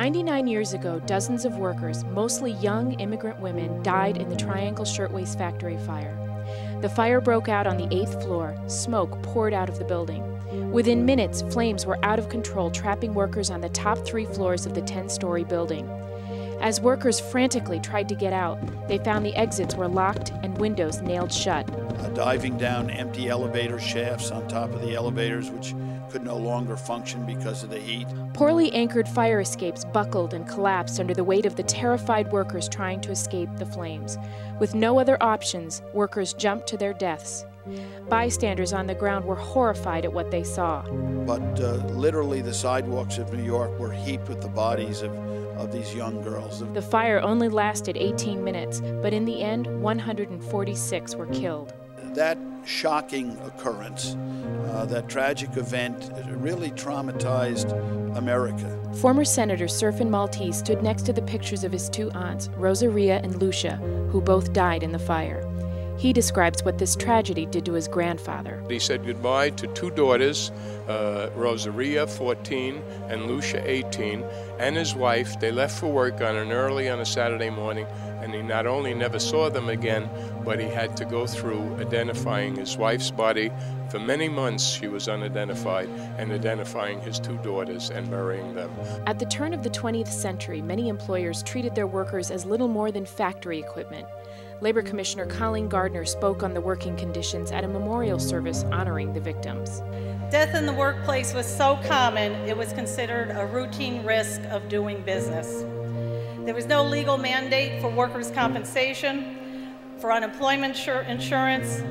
99 years ago, dozens of workers, mostly young immigrant women, died in the Triangle Shirtwaist Factory fire. The fire broke out on the 8th floor. Smoke poured out of the building. Within minutes, flames were out of control, trapping workers on the top 3 floors of the 10-story building. As workers frantically tried to get out, they found the exits were locked and windows nailed shut. Diving down empty elevator shafts on top of the elevators, which could no longer function because of the heat. Poorly anchored fire escapes buckled and collapsed under the weight of the terrified workers trying to escape the flames. With no other options, workers jumped to their deaths. Bystanders on the ground were horrified at what they saw. But literally the sidewalks of New York were heaped with the bodies of these young girls. The fire only lasted 18 minutes, but in the end, 146 were killed. That shocking occurrence, that tragic event, really traumatized America. Former Senator Surfin Maltese stood next to the pictures of his 2 aunts, Rosaria and Lucia, who both died in the fire. He describes what this tragedy did to his grandfather. He said goodbye to 2 daughters, Rosaria, 14, and Lucia, 18, and his wife. They left for work early on a Saturday morning, and he not only never saw them again, but he had to go through identifying his wife's body. For many months she was unidentified, and identifying his 2 daughters and burying them. At the turn of the 20th century, many employers treated their workers as little more than factory equipment. Labor Commissioner Colleen Gardner spoke on the working conditions at a memorial service honoring the victims. Death in the workplace was so common, it was considered a routine risk of doing business. There was no legal mandate for workers' compensation, for unemployment insurance,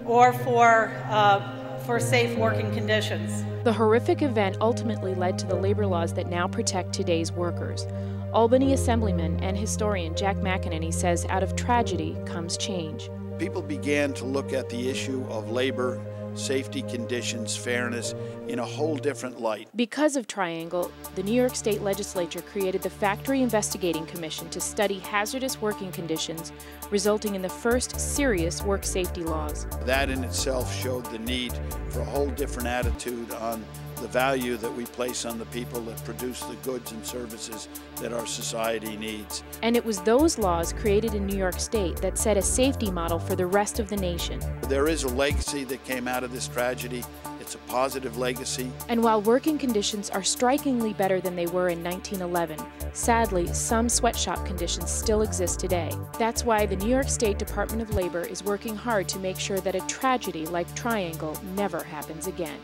or for safe working conditions. The horrific event ultimately led to the labor laws that now protect today's workers. Albany Assemblyman and historian Jack McEnany says out of tragedy comes change. People began to look at the issue of labor, safety conditions, fairness in a whole different light. Because of Triangle, the New York State Legislature created the Factory Investigating Commission to study hazardous working conditions, resulting in the first serious work safety laws. That in itself showed the need for a whole different attitude on the value that we place on the people that produce the goods and services that our society needs. And it was those laws created in New York State that set a safety model for the rest of the nation. There is a legacy that came out of this tragedy. It's a positive legacy. And while working conditions are strikingly better than they were in 1911, sadly, some sweatshop conditions still exist today. That's why the New York State Department of Labor is working hard to make sure that a tragedy like Triangle never happens again.